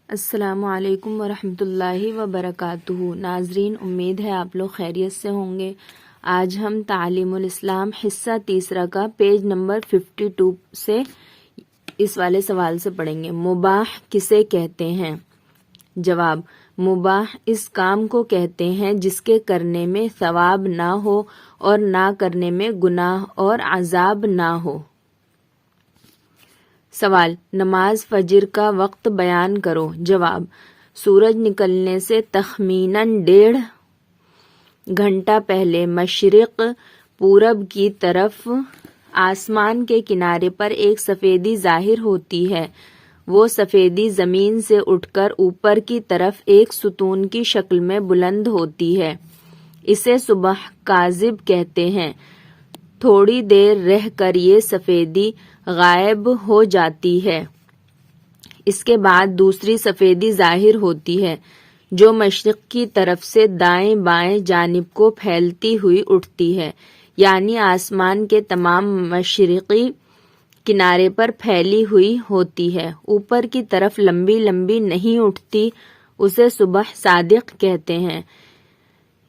السلام علیکم ورحمۃ اللہ وبرکاتہ۔ ناظرین، امید ہے آپ لوگ خیریت سے ہوں گے۔ آج ہم تعلیم الاسلام حصہ تیسرا کا پیج نمبر 52 سے اس والے سوال سے پڑھیں گے۔ مباح کسے کہتے ہیں؟ جواب: مباح اس کام کو کہتے ہیں جس کے کرنے میں ثواب نہ ہو اور نہ کرنے میں گناہ اور عذاب نہ ہو۔ سوال: نماز فجر کا وقت بیان کرو۔ جواب: سورج نکلنے سے تخمیناً 1.5 گھنٹہ پہلے مشرق پورب کی طرف آسمان کے کنارے پر ایک سفیدی ظاہر ہوتی ہے۔ وہ سفیدی زمین سے اٹھ کر اوپر کی طرف ایک ستون کی شکل میں بلند ہوتی ہے۔ اسے صبح کاذب کہتے ہیں۔ تھوڑی دیر رہ کر یہ سفیدی غائب ہو جاتی ہے۔ اس کے بعد دوسری سفیدی ظاہر ہوتی ہے جو مشرق کی طرف سے دائیں بائیں جانب کو پھیلتی ہوئی اٹھتی ہے، یعنی آسمان کے تمام مشرقی کنارے پر پھیلی ہوئی ہوتی ہے، اوپر کی طرف لمبی لمبی نہیں اٹھتی۔ اسے صبح صادق کہتے ہیں۔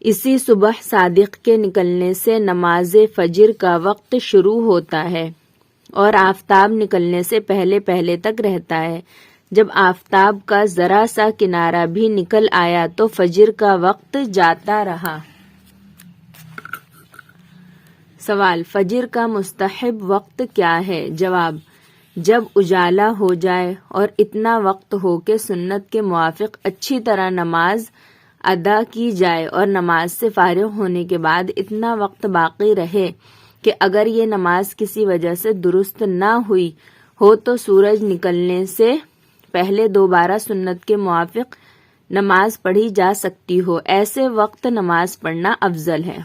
اسی صبح صادق کے نکلنے سے نماز فجر کا وقت شروع ہوتا ہے اور آفتاب نکلنے سے پہلے پہلے تک رہتا ہے۔ جب آفتاب کا ذرا سا کنارہ بھی نکل آیا تو فجر کا وقت جاتا رہا۔ سوال: فجر کا مستحب وقت کیا ہے؟ جواب: جب اجالا ہو جائے اور اتنا وقت ہو کہ سنت کے موافق اچھی طرح نماز ادا کی جائے اور نماز سے فارغ ہونے کے بعد اتنا وقت باقی رہے کہ اگر یہ نماز کسی وجہ سے درست نہ ہوئی ہو تو سورج نکلنے سے پہلے دوبارہ سنت کے موافق نماز پڑھی جا سکتی ہو، ایسے وقت نماز پڑھنا افضل ہے۔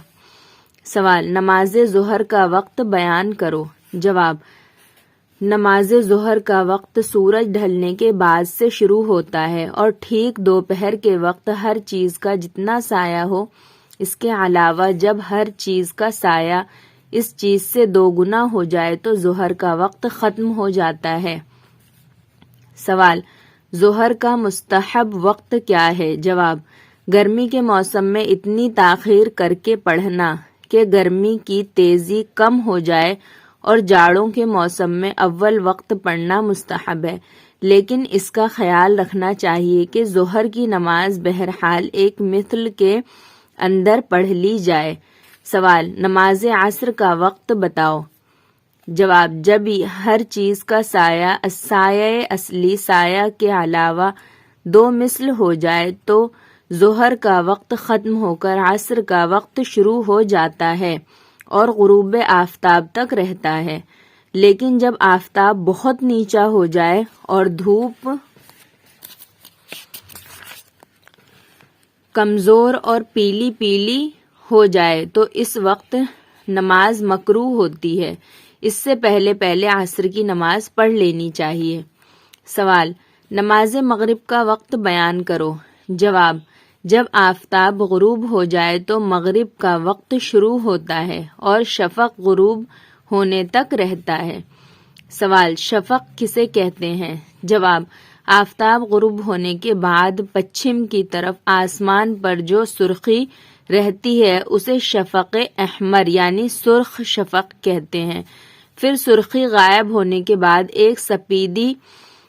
سوال: نماز ظہر کا وقت بیان کرو۔ جواب: نماز ظہر کا وقت سورج ڈھلنے کے بعد سے شروع ہوتا ہے اور ٹھیک دوپہر کے وقت ہر چیز کا جتنا سایہ ہو، اس کے علاوہ جب ہر چیز کا سایہ اس چیز سے 2 گنا ہو جائے تو ظہر کا وقت ختم ہو جاتا ہے۔ سوال: ظہر کا مستحب وقت کیا ہے؟ جواب: گرمی کے موسم میں اتنی تاخیر کر کے پڑھنا کہ گرمی کی تیزی کم ہو جائے، اور جاڑوں کے موسم میں اول وقت پڑھنا مستحب ہے، لیکن اس کا خیال رکھنا چاہیے کہ ظہر کی نماز بہرحال ایک مثل کے اندر پڑھ لی جائے۔ سوال: نماز عصر کا وقت بتاؤ۔ جواب: جب ہر چیز کا سایہ اصلی سایہ کے علاوہ 2 مثل ہو جائے تو ظہر کا وقت ختم ہو کر عصر کا وقت شروع ہو جاتا ہے اور غروب آفتاب تک رہتا ہے، لیکن جب آفتاب بہت نیچا ہو جائے اور دھوپ کمزور اور پیلی پیلی ہو جائے تو اس وقت نماز مکروہ ہوتی ہے۔ اس سے پہلے پہلے عصر کی نماز پڑھ لینی چاہیے۔ سوال: نماز مغرب کا وقت بیان کرو۔ جواب: جب آفتاب غروب ہو جائے تو مغرب کا وقت شروع ہوتا ہے اور شفق غروب ہونے تک رہتا ہے۔ سوال: شفق کسے کہتے ہیں؟ جواب: آفتاب غروب ہونے کے بعد پچھم کی طرف آسمان پر جو سرخی رہتی ہے اسے شفق احمر یعنی سرخ شفق کہتے ہیں۔ پھر سرخی غائب ہونے کے بعد ایک سپیدی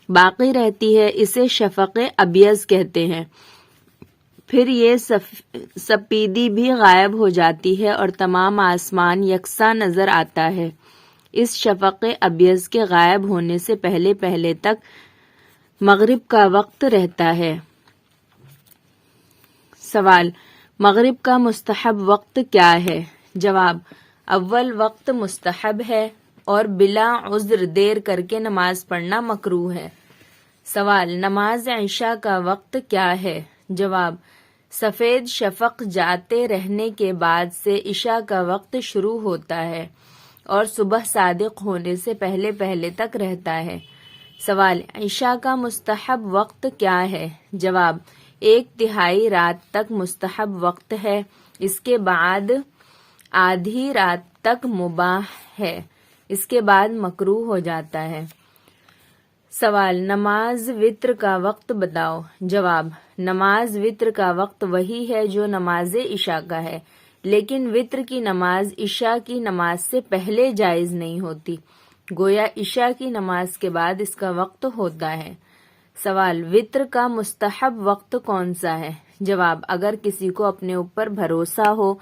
باقی رہتی ہے، اسے شفق ابیض کہتے ہیں۔ پھر یہ سپیدی بھی غائب ہو جاتی ہے اور تمام آسمان یکساں نظر آتا ہے۔ اس شفق ابیض کے غائب ہونے سے پہلے پہلے تک مغرب کا وقت رہتا ہے۔ سوال: مغرب کا مستحب وقت کیا ہے؟ جواب: اول وقت مستحب ہے اور بلا عذر دیر کر کے نماز پڑھنا مکروہ ہے۔ سوال: نماز عشاء کا وقت کیا ہے؟ جواب: سفید شفق جاتے رہنے کے بعد سے عشاء کا وقت شروع ہوتا ہے اور صبح صادق ہونے سے پہلے پہلے تک رہتا ہے۔ سوال: عشاء کا مستحب وقت کیا ہے؟ جواب: 1/3 رات تک مستحب وقت ہے، اس کے بعد آدھی رات تک مباح ہے، اس کے بعد مکروہ ہو جاتا ہے۔ سوال، نماز وتر کا وقت بتاؤ۔ جواب، نماز وتر کا وقت وہی ہے جو نماز عشاء کا ہے، لیکن وتر کی نماز عشاء کی نماز سے پہلے جائز نہیں ہوتی، گویا عشاء کی نماز کے بعد اس کا وقت ہوتا ہے۔ سوال، وتر کا مستحب وقت کون سا ہے؟ جواب، اگر کسی کو اپنے اوپر بھروسہ ہو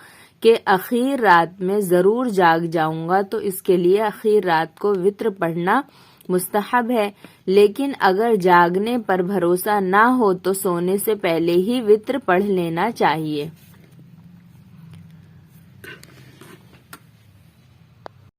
کہ اخیر رات میں ضرور جاگ جاؤں گا تو اس کے لیے اخیر رات کو وتر پڑھنا مستحب ہے، لیکن اگر جاگنے پر بھروسہ نہ ہو تو سونے سے پہلے ہی وتر پڑھ لینا چاہیے۔